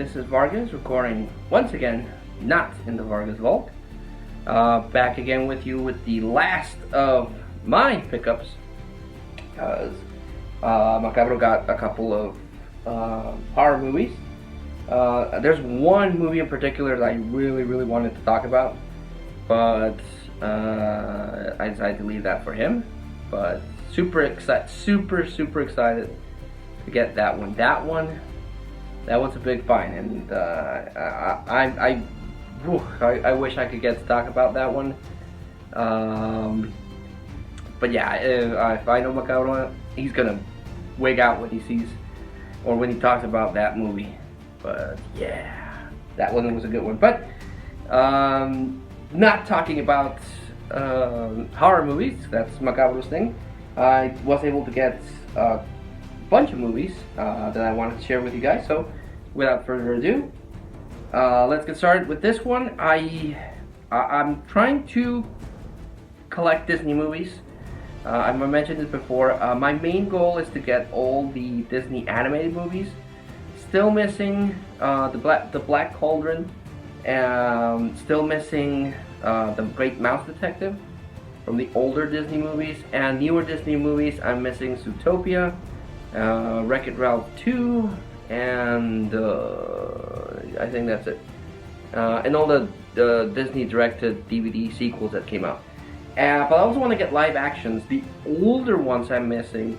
this is Vargas recording once again, not in the Vargas Vault. Back again with you with the last of my pickups, because Macabro got a couple of horror movies. There's one movie in particular that I really wanted to talk about, but I decided to leave that for him. But super excited to get that one. That one's a big find, and I wish I could get to talk about that one. But yeah, if I know Macabro, he's gonna wig out when he sees or when he talks about that movie. But yeah, that one was a good one. But not talking about horror movies, that's Macabro's thing. I was able to get a bunch of movies that I wanted to share with you guys. So without further ado, let's get started with this one. I'm trying to collect Disney movies. I've mentioned this before. My main goal is to get all the Disney animated movies. Still missing the Black Cauldron. Still missing the Great Mouse Detective from the older Disney movies, and newer Disney movies. I'm missing Zootopia, Wreck-It Ralph 2, and I think that's it. And all the Disney directed DVD sequels that came out. But I also want to get live actions. The older ones I'm missing.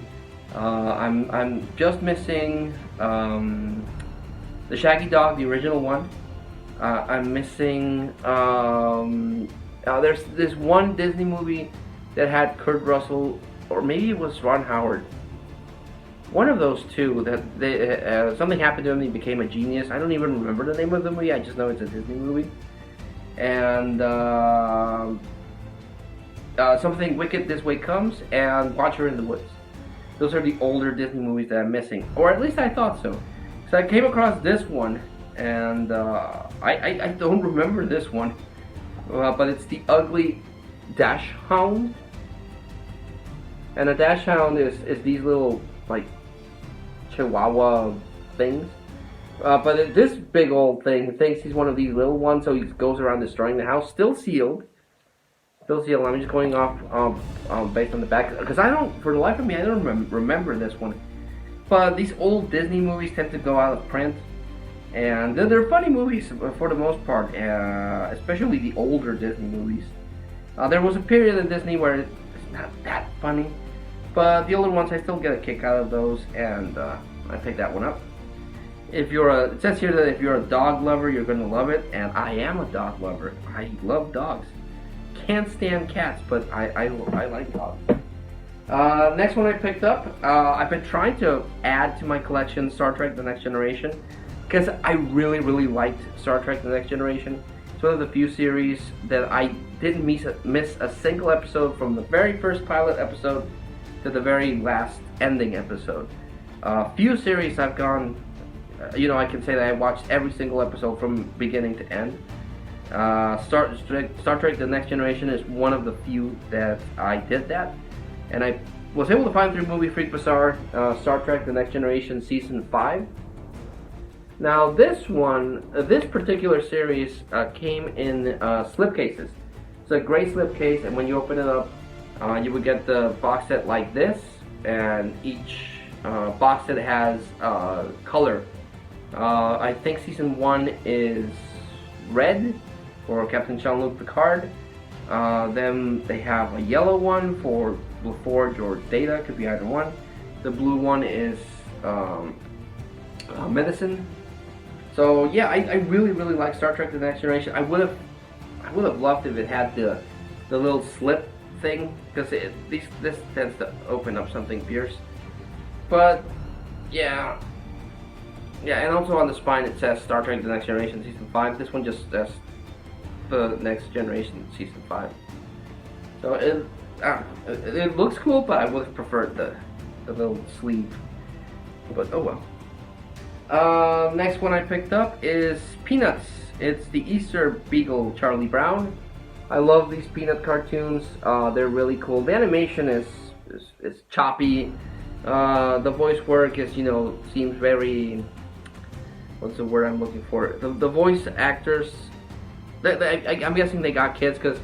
I'm just missing the Shaggy Dog, the original one. I'm missing. There's this one Disney movie that had Kurt Russell, or maybe it was Ron Howard. One of those two, that something happened to him and he became a genius. I don't even remember the name of the movie, I just know it's a Disney movie. And Something Wicked This Way Comes and Watcher in the Woods. Those are the older Disney movies that I'm missing, or at least I thought so. So I came across this one, and I don't remember this one, but it's The Ugly Dash Hound. And a dash hound is these little, like, chihuahua things. But this big old thing thinks he's one of these little ones, so he goes around destroying the house. Still sealed. I'm just going off based on the back, because I don't, for the life of me, I don't remember this one. But these old Disney movies tend to go out of print, and they're funny movies for the most part, especially the older Disney movies. There was a period in Disney where it's not that funny, but the older ones I still get a kick out of those, and I picked that one up. It says here that if you're a dog lover, you're going to love it, and I am a dog lover. I love dogs. Can't stand cats, but I like dogs. Next one I picked up, I've been trying to add to my collection Star Trek The Next Generation, because I really liked Star Trek The Next Generation. It's one of the few series that I didn't miss a single episode, from the very first pilot episode to the very last ending episode. Few series I've gone, I can say that I watched every single episode from beginning to end. Star Trek The Next Generation is one of the few that I did that, and I was able to find through Movie Freak Bazaar Star Trek The Next Generation Season 5. Now this particular series came in slipcases. It's a gray slipcase, and when you open it up, you would get the box set like this, and each box set has color. I think Season 1 is red for Captain Jean-Luc Picard. Then they have a yellow one for LaForge or Data, could be either one. The blue one is Medicine. So yeah, I really like Star Trek The Next Generation. I would have loved if it had the little slip thing, because this tends to open up something fierce. But yeah, and also on the spine it says Star Trek The Next Generation Season 5. This one just says The Next Generation Season 5. So it looks cool, but I would have preferred the little sleeve. But oh well. Next one I picked up is Peanuts. It's the Easter Beagle Charlie Brown. I love these Peanut cartoons. They're really cool. The animation is choppy. The voice work is, seems very what's the word I'm looking for? The voice actors. I'm guessing they got kids because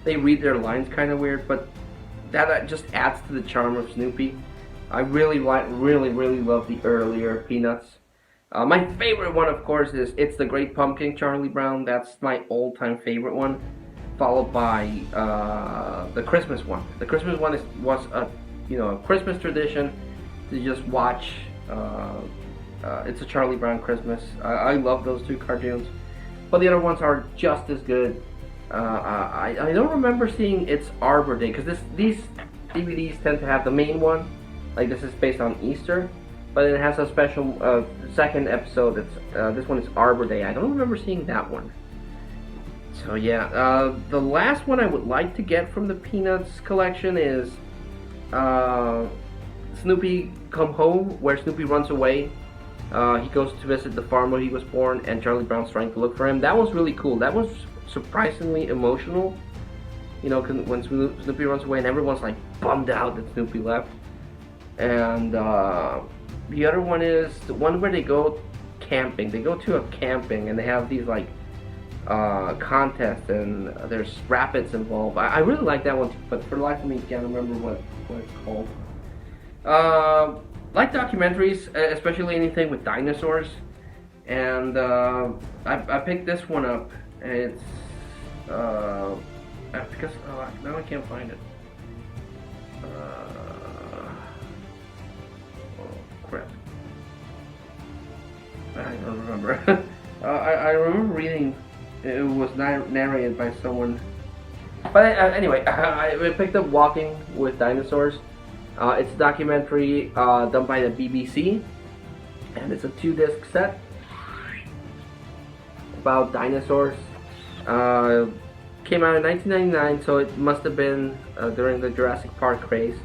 they read their lines kind of weird, but that just adds to the charm of Snoopy. I really love the earlier Peanuts. My favorite one, of course, is It's the Great Pumpkin, Charlie Brown. That's my all-time favorite one, followed by the Christmas one. The Christmas one was a Christmas tradition to just watch. It's a Charlie Brown Christmas. I love those two cartoons, but the other ones are just as good. I don't remember seeing It's Arbor Day because these DVDs tend to have the main one, like this is based on Easter, but it has a special second episode. This one is Arbor Day. I don't remember seeing that one. So yeah, the last one I would like to get from the Peanuts collection is Snoopy Come Home, where Snoopy runs away. He goes to visit the farm where he was born, and Charlie Brown's trying to look for him. That was really cool. That was surprisingly emotional. You know, when Snoopy runs away and everyone's like bummed out that Snoopy left. And the other one is the one where they go camping. They go to a camping and they have these like contests, and there's rapids involved. I really like that one too, but for the life of me, can't remember what it's called. Like documentaries, especially anything with dinosaurs, and I picked this one up. It's because now I can't find it. Oh crap! I don't remember. I remember reading it was narrated by someone. But anyway, I picked up Walking with Dinosaurs. It's a documentary done by the BBC, and it's a 2-disc set about dinosaurs. Came out in 1999, so it must have been during the Jurassic Park craze.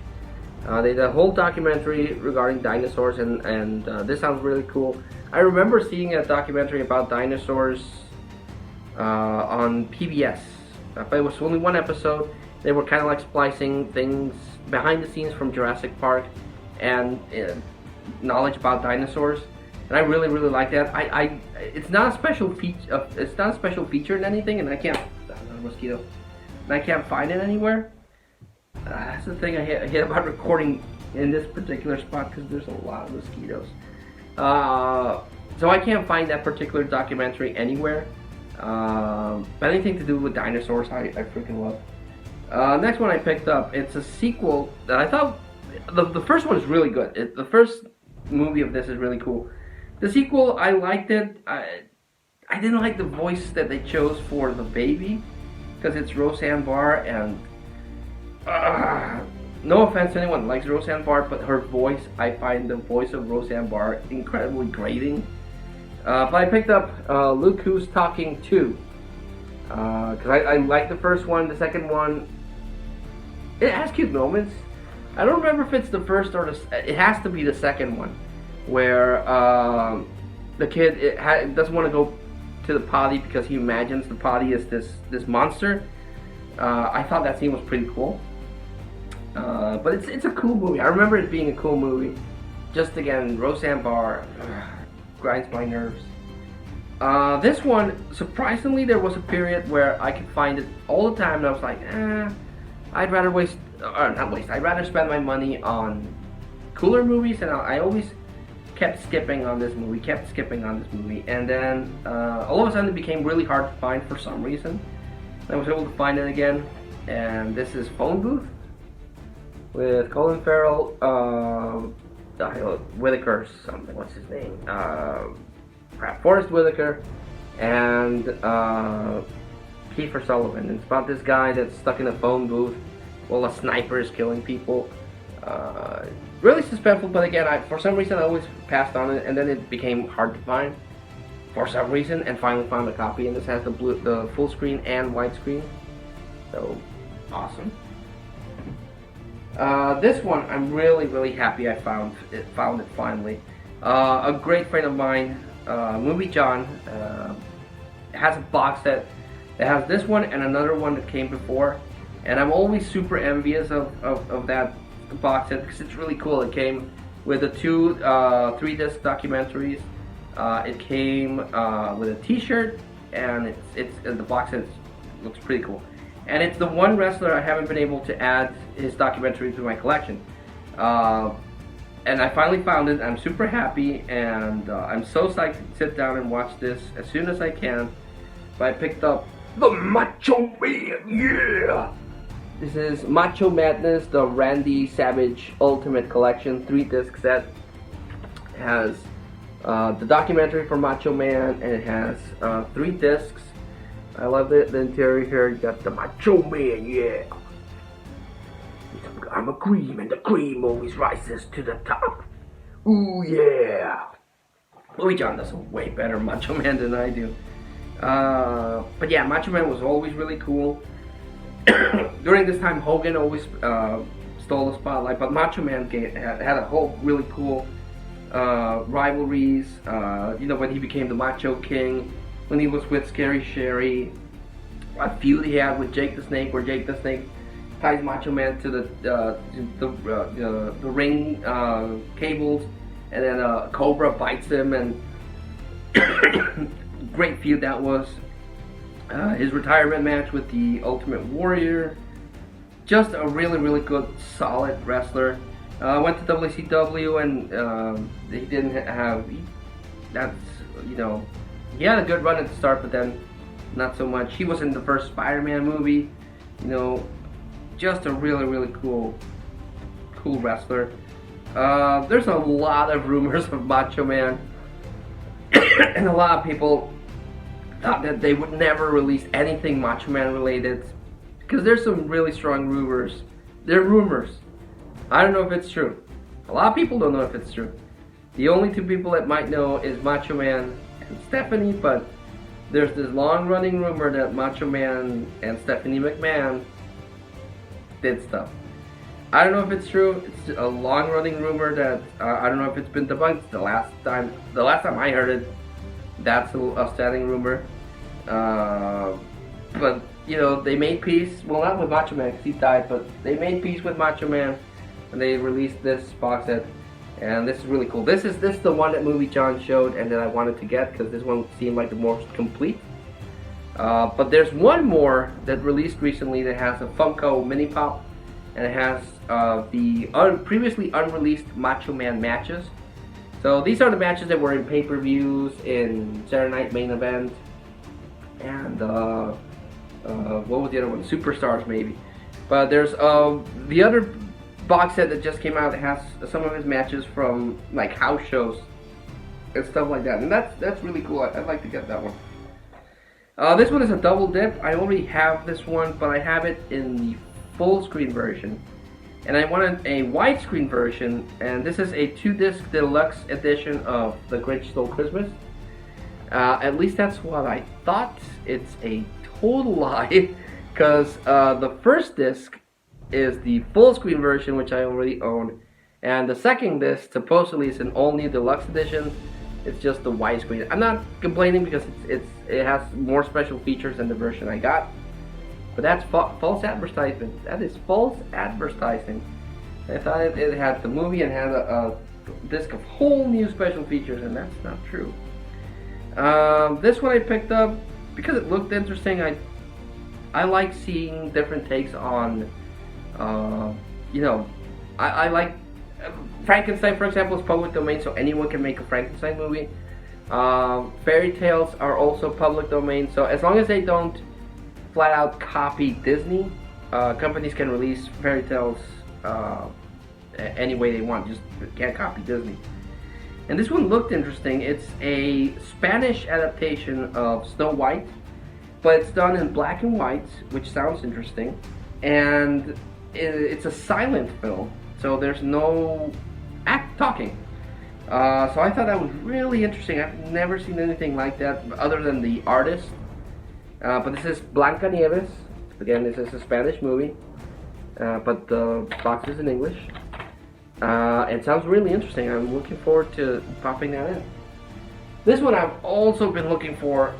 They did a whole documentary regarding dinosaurs, and this sounds really cool. I remember seeing a documentary about dinosaurs on PBS, but it was only one episode. They were kind of like splicing things behind the scenes from Jurassic Park and knowledge about dinosaurs, and I really like that. It's not a special feature. It's not a special feature in anything, and I can't. Mosquito. And I can't find it anywhere. That's the thing I hate about recording in this particular spot, because there's a lot of mosquitoes. So I can't find that particular documentary anywhere. But anything to do with dinosaurs, I freaking love. Next one I picked up, it's a sequel that I thought, the first one is really good. The first movie of this is really cool. The sequel, I liked it. I didn't like the voice that they chose for the baby, because it's Roseanne Barr, and no offense to anyone who likes Roseanne Barr, but her voice, I find the voice of Roseanne Barr incredibly grating. But I picked up Look Who's Talking 2, because I like the first one. The second one, it has cute moments. I don't remember if it's the first or it has to be the second one, where the kid doesn't want to go to the potty because he imagines the potty is this monster. I thought that scene was pretty cool. But it's a cool movie. I remember it being a cool movie. Just again, Roseanne Barr grinds my nerves. This one, surprisingly, there was a period where I could find it all the time, and I was like, I'd rather I'd rather spend my money on cooler movies, and I always kept skipping on this movie, and then all of a sudden it became really hard to find for some reason. I was able to find it again, and this is Phone Booth with Colin Farrell, Whitaker, something, what's his name? Forrest Whitaker, and Kiefer Sutherland. It's about this guy that's stuck in a phone booth while a sniper is killing people. Really suspenseful, but again, for some reason I always passed on it, and then it became hard to find for some reason, and finally found a copy, and this has the full screen and widescreen, so awesome. This one, I'm really happy I found it finally. A great friend of mine, Movie John, has a box set that has this one and another one that came before, and I'm always super envious of that box set because it's really cool. It came with the two 3-disc documentaries, It came with a T-shirt, and the box set looks pretty cool. And it's the one wrestler I haven't been able to add his documentary to my collection. And I finally found it. I'm super happy, and I'm so psyched to sit down and watch this as soon as I can. But I picked up the Macho Man, yeah! This is Macho Madness, the Randy Savage Ultimate Collection 3-disc set. It has the documentary for Macho Man, and it has 3 discs. I love the interior here. You got the Macho Man, yeah! I'm a cream, and the cream always rises to the top. Ooh, yeah! Louis John does a way better Macho Man than I do. But yeah, Macho Man was always really cool. During this time, Hogan always stole the spotlight, but Macho Man had a whole really cool rivalries. When he became the Macho King, when he was with Scary Sherry, a feud he had with Jake the Snake, where Jake the Snake ties Macho Man to the ring cables, and then Cobra bites him, and great feud that was. His retirement match with the Ultimate Warrior, just a really good, solid wrestler. Went to WCW, and he didn't have. He had a good run at the start, but then not so much. He was in the first Spider-Man movie. Just a really cool wrestler. There's a lot of rumors of Macho Man, and a lot of people thought that they would never release anything Macho Man related, because there's some really strong rumors. They're rumors. I don't know if it's true. A lot of people don't know if it's true. The only 2 people that might know is Macho Man and Stephanie, but there's this long-running rumor that Macho Man and Stephanie McMahon did stuff. I don't know if it's true. It's a long-running rumor that I don't know if it's been debunked. The last time I heard it, that's a standing rumor. But they made peace. Well, not with Macho Man because he died, but they made peace with Macho Man, and they released this box set. And this is really cool. This is the one that Movie John showed, and that I wanted to get because this one seemed like the most complete. But there's one more that released recently that has a Funko Mini Pop, and it has the previously unreleased Macho Man matches. So these are the matches that were in pay-per-views, in Saturday Night Main Event, and what was the other one? Superstars maybe. But there's the other box set that just came out that has some of his matches from like house shows and stuff like that, and that's really cool. I'd like to get that one. This one is a double dip. I already have this one, but I have it in the full screen version, and I wanted a widescreen version, and this is a 2-disc deluxe edition of The Grinch Stole Christmas. At least that's what I thought. It's a total lie, because the first disc is the full screen version, which I already own, and the second disc supposedly is an all new deluxe edition. It's just the widescreen. I'm not complaining because it has more special features than the version I got, but that's false advertisement. That is false advertising. I thought it had the movie and had a disc of whole new special features, and that's not true. This one I picked up because it looked interesting. I like seeing different takes on. I like Frankenstein, for example, is public domain, so anyone can make a Frankenstein movie. Fairy tales are also public domain, so as long as they don't flat out copy Disney, companies can release fairy tales any way they want, just can't copy Disney. And this one looked interesting. It's a Spanish adaptation of Snow White, but it's done in black and white, which sounds interesting. And it's a silent film, so there's no talking. So I thought that was really interesting. I've never seen anything like that other than The Artist. But this is Blancanieves. Again, this is a Spanish movie, but the box is in English. It sounds really interesting. I'm looking forward to popping that in. This one I've also been looking for.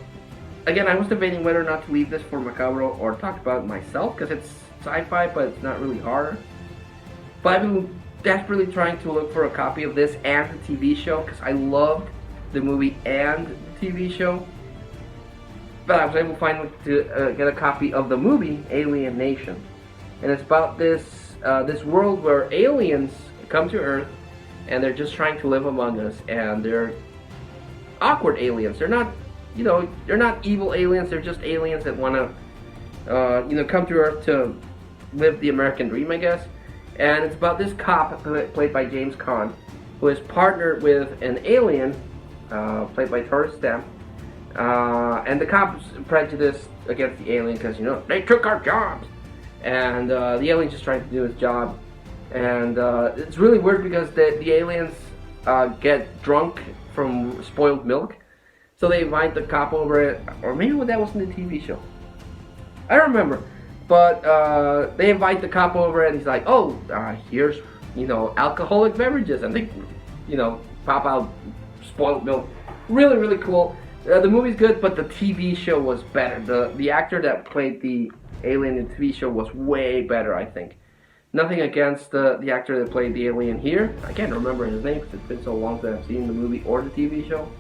Again, I was debating whether or not to leave this for Macabro or talk about it myself, because it's sci-fi, but it's not really horror. But I've been desperately trying to look for a copy of this and the TV show, because I loved the movie and the TV show. But I was able to get a copy of the movie Alien Nation, and it's about this world where aliens come to Earth, and they're just trying to live among us, and they're awkward aliens. They're not, they're not evil aliens. They're just aliens that want to, come to Earth to live the American dream, I guess. And it's about this cop played by James Caan, who is partnered with an alien played by Torres Stamp. And the cop's prejudiced against the alien because, they took our jobs. And the alien's just trying to do his job. And it's really weird because the aliens get drunk from spoiled milk. So they invite the cop over, or maybe that was in the TV show. I don't remember. But they invite the cop over and he's like, oh, here's, alcoholic beverages. And they, pop out spoiled milk. Really, really cool. The movie's good, but the TV show was better. The actor that played the alien in the TV show was way better, I think. Nothing against the actor that played the alien here. I can't remember his name because it's been so long since I've seen the movie or the TV show.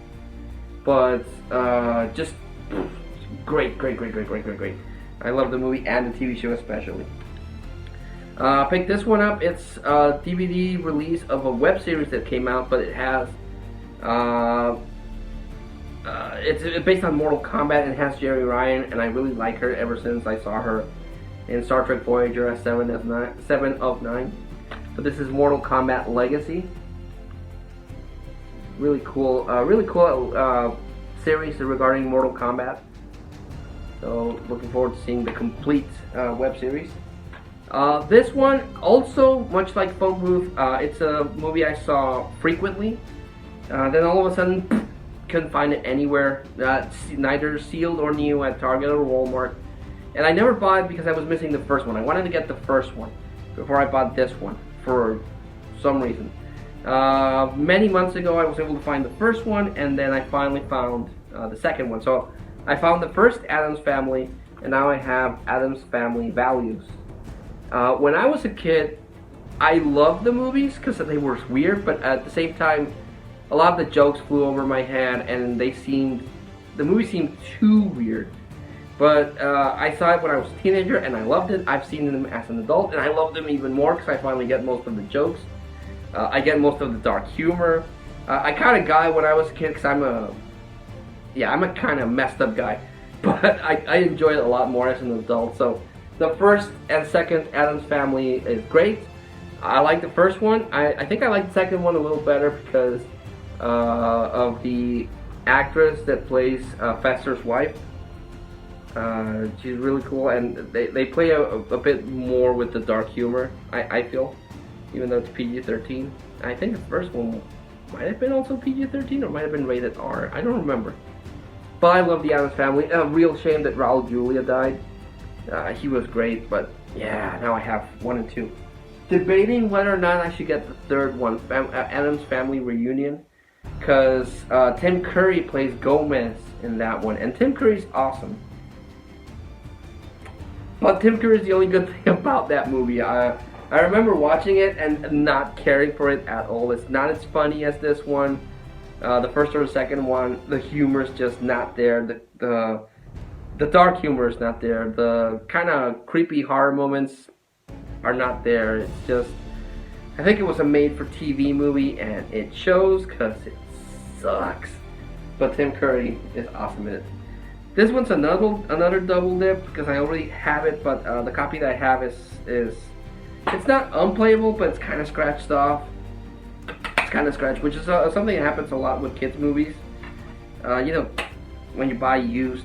But just great. I love the movie and the TV show especially. Picked this one up. It's a DVD release of a web series that came out, but it has it's based on Mortal Kombat and it has Jerry Ryan, and I really like her ever since I saw her in Star Trek Voyager as 7 of 9. But this is Mortal Kombat Legacy. Really cool series regarding Mortal Kombat. So looking forward to seeing the complete web series. This one also, much like Phone Booth, it's a movie I saw frequently. Then all of a sudden, couldn't find it anywhere. Neither sealed or new at Target or Walmart. And I never bought it because I was missing the first one. I wanted to get the first one before I bought this one for some reason. Many months ago, I was able to find the first one, and then I finally found the second one. So I found the first Addams Family, and now I have Addams Family Values. When I was a kid, I loved the movies because they were weird, but at the same time, a lot of the jokes flew over my head, and the movie seemed too weird. But I saw it when I was a teenager, and I loved it. I've seen them as an adult, and I love them even more because I finally get most of the jokes. I get most of the dark humor. I kind of got it when I was a kid because I'm a kind of messed up guy. But I enjoy it a lot more as an adult. So the first and second Addams Family is great. I like the first one. I think I like the second one a little better because of the actress that plays Fester's wife. She's really cool, and they play a bit more with the dark humor, I feel, even though it's PG-13. I think the first one might have been also PG-13 or might have been rated R. I don't remember. But I love the Addams Family. A real shame that Raul Julia died. He was great, but yeah, now I have 1 and 2. Debating whether or not I should get the third one, Addams Family Reunion, because Tim Curry plays Gomez in that one, and Tim Curry's awesome. But Tim Curry is the only good thing about that movie. I remember watching it and not caring for it at all. It's not as funny as this one. The first or the second one, the humor's just not there. The dark humor is not there. The kind of creepy horror moments are not there. It's just, I think it was a made-for-TV movie, and it shows because it sucks. But Tim Curry is awesome in it. This one's another double dip because I already have it, but the copy that I have is it's not unplayable, but it's kind of scratched off. It's kind of scratched, which is something that happens a lot with kids movies. When you buy used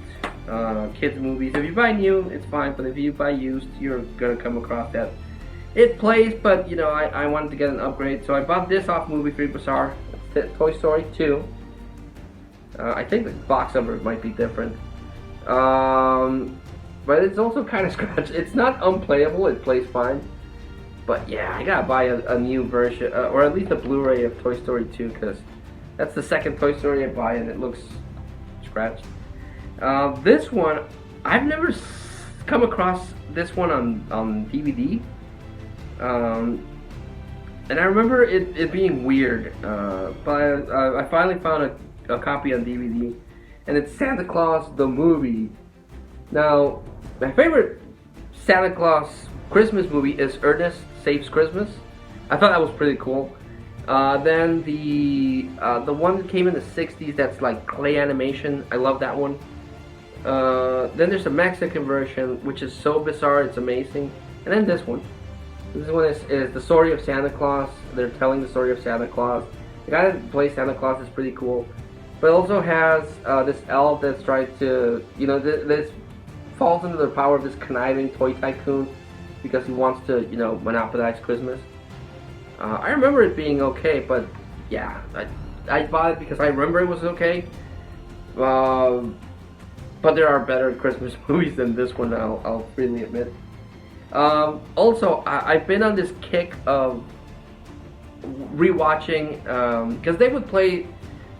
kids movies, if you buy new, it's fine, but if you buy used, you're gonna come across that. It plays, but I wanted to get an upgrade, so I bought this off Movie Free Bazaar. It's Toy Story 2. I think the box number might be different. But it's also kind of scratched. It's not unplayable, it plays fine. But yeah, I gotta buy a new version, or at least a Blu-ray of Toy Story 2, because that's the second Toy Story I buy and it looks scratched. This one, I've never come across this one on DVD. And I remember it being weird, but I finally found a copy on DVD, and it's Santa Claus the movie. Now, my favorite Santa Claus Christmas movie is Ernest Saves Christmas. I thought that was pretty cool. Then the one that came in the 60s, that's like clay animation. I love that one. Then there's a Mexican version, which is so bizarre, it's amazing. And then this one. This one is the story of Santa Claus. They're telling the story of Santa Claus. The guy that plays Santa Claus is pretty cool. But it also has this elf that's trying to, this falls under the power of this conniving toy tycoon because he wants to, monopolize Christmas. I remember it being okay, but yeah, I bought it because I remember it was okay. But there are better Christmas movies than this one, I'll freely admit. Also, I've been on this kick of rewatching, because they would play.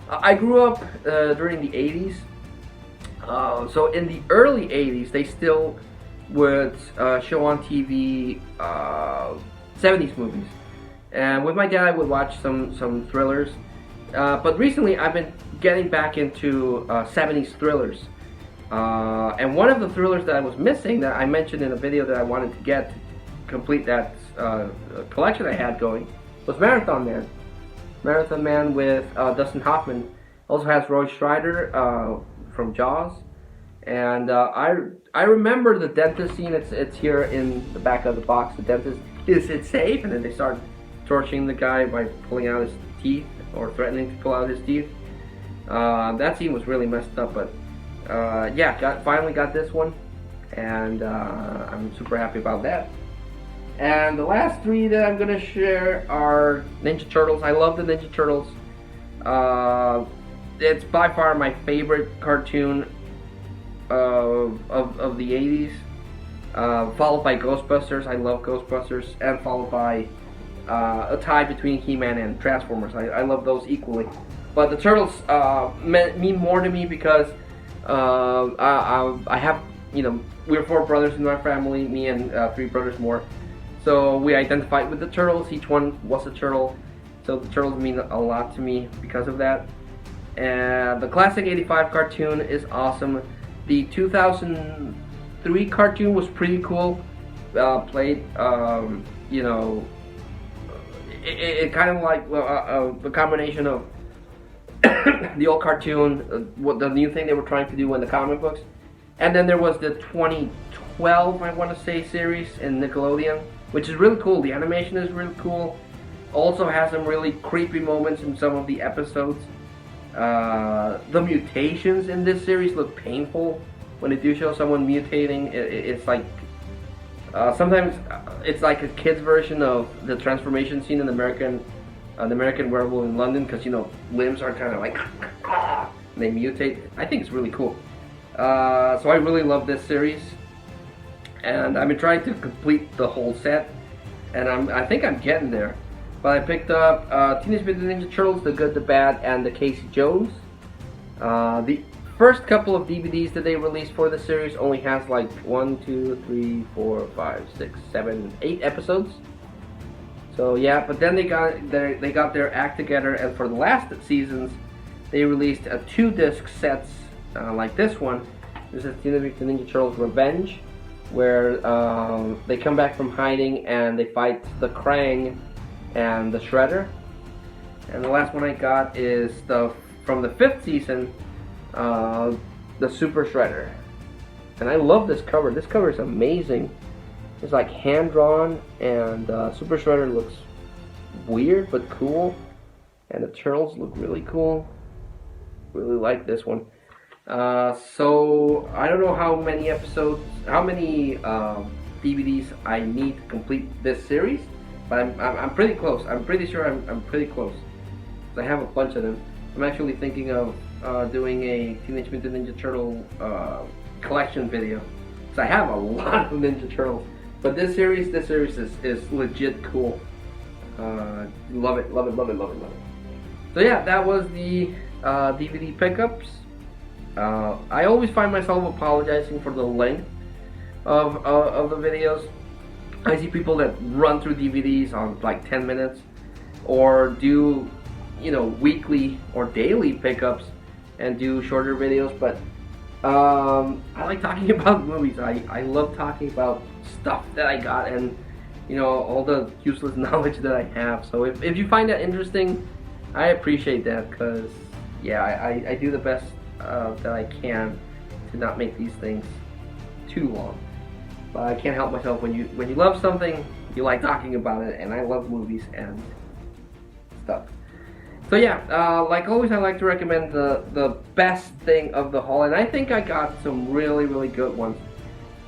I grew up during the 80s, so in the early 80s they still would show on TV 70s movies, and with my dad I would watch some thrillers, but recently I've been getting back into 70s thrillers, and one of the thrillers that I was missing, that I mentioned in a video that I wanted to get to complete that collection I had going, was Marathon Man. Marathon Man with Dustin Hoffman. Also has Roy Scheider from Jaws. And I remember the dentist scene. It's here in the back of the box. The dentist, is it safe? And then they start torturing the guy by pulling out his teeth, or threatening to pull out his teeth. That scene was really messed up, but yeah, finally got this one, and I'm super happy about that. And the last three that I'm gonna share are Ninja Turtles. I love the Ninja Turtles. It's by far my favorite cartoon of the 80s. Followed by Ghostbusters. I love Ghostbusters, and followed by a tie between He-Man and Transformers. I love those equally. But the Turtles mean more to me because I have, we're 4 brothers in my family, me and 3 brothers more. So we identified with the Turtles. Each one was a turtle. So the Turtles mean a lot to me because of that. And the classic 85 cartoon is awesome. The 2003 cartoon was pretty cool. Played, it kind of like the combination of the old cartoon, what the new thing they were trying to do in the comic books. And then there was the 2012, I want to say, series in Nickelodeon, which is really cool. The animation is really cool. Also has some really creepy moments in some of the episodes. The mutations in this series look painful. When they do show someone mutating, it's like sometimes it's like a kid's version of the transformation scene in the American Werewolf in London, because limbs are kind of like and they mutate. I think it's really cool. So I really love this series, and I've been trying to complete the whole set, and I think I'm getting there. But I picked up Teenage Mutant Ninja Turtles: The Good, the Bad, and the Casey Jones. The first couple of DVDs that they released for the series only has like 1, 2, 3, 4, 5, 6, 7, 8 episodes. So yeah, but then they got their act together, and for the last seasons, they released 2-disc sets like this one. This is Teenage Mutant Ninja Turtles: Revenge, where they come back from hiding and they fight the Krang and the Shredder. And the last one I got is from the 5th season, the Super Shredder. And I love this cover. This cover is amazing. It's like hand-drawn, and Super Shredder looks weird but cool, and the Turtles look really cool. Really like this one. So I don't know how many DVDs I need to complete this series, but I'm pretty close. I'm pretty sure I'm pretty close. I have a bunch of them. I'm actually thinking of doing a Teenage Mutant Ninja Turtle collection video. So I have a lot of Ninja Turtles. But this series is legit cool. Love it. So yeah, that was the DVD pickups. I always find myself apologizing for the length of the videos. I see people that run through DVDs on like 10 minutes, or do weekly or daily pickups and do shorter videos, but I like talking about movies. I love talking about stuff that I got and all the useless knowledge that I have. So if you find that interesting, I appreciate that, because yeah, I do the best that I can to not make these things too long. But I can't help myself. When you love something, you like talking about it, and I love movies and stuff. So yeah, like always, I like to recommend the best thing of the haul, and I think I got some really, really good ones.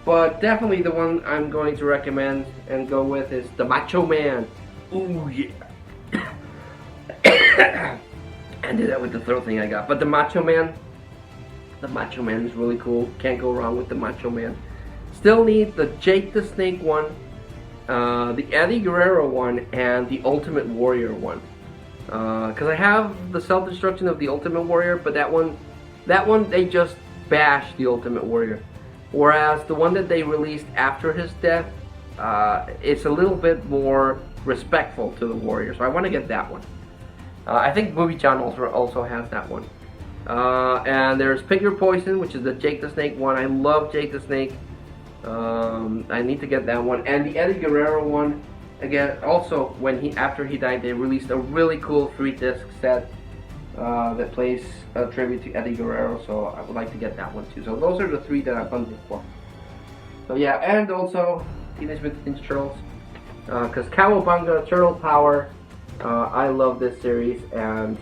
But definitely the one I'm going to recommend and go with is the Macho Man. Ooh yeah. I did that with the throat thing I got. But the Macho Man is really cool. Can't go wrong with the Macho Man. Still need the Jake the Snake one, the Eddie Guerrero one, and the Ultimate Warrior one. Because I have the Self-Destruction of the Ultimate Warrior, but that one they just bashed the Ultimate Warrior. Whereas the one that they released after his death, it's a little bit more respectful to the Warrior. So I want to get that one. I think Movie Channel also has that one. And there's Pick Your Poison, which is the Jake the Snake one. I love Jake the Snake. I need to get that one. And the Eddie Guerrero one, again, also after he died, they released a really cool 3-disc set that plays a tribute to Eddie Guerrero. So I would like to get that one too. So those are the 3 that I'm hunting for. So yeah, and also Teenage Mutant Ninja Turtles, because Cowabunga, Turtle Power. I love this series, and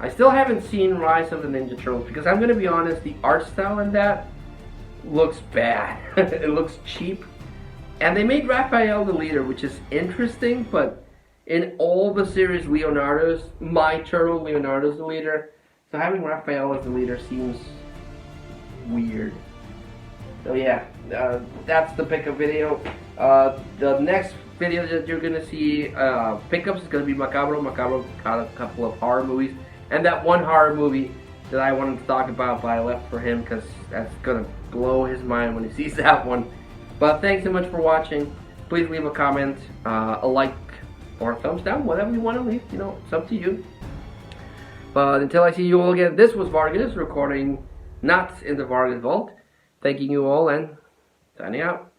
I still haven't seen Rise of the Ninja Turtles, because I'm gonna be honest, the art style in that looks bad. It looks cheap, and they made Raphael the leader, which is interesting, but in all the series, my turtle Leonardo's the leader, so having Raphael as the leader seems weird. So yeah, that's the pickup video. The next video that you're gonna see pickups is gonna be Macabro. Macabro got a couple of horror movies, and that one horror movie that I wanted to talk about, but I left for him because that's gonna blow his mind when he sees that one. But thanks so much for watching. Please leave a comment, a like, or a thumbs down, whatever you want to leave. It's up to you. But until I see you all again, this was Vargas recording not in the Vargas Vault. Thanking you all and signing out.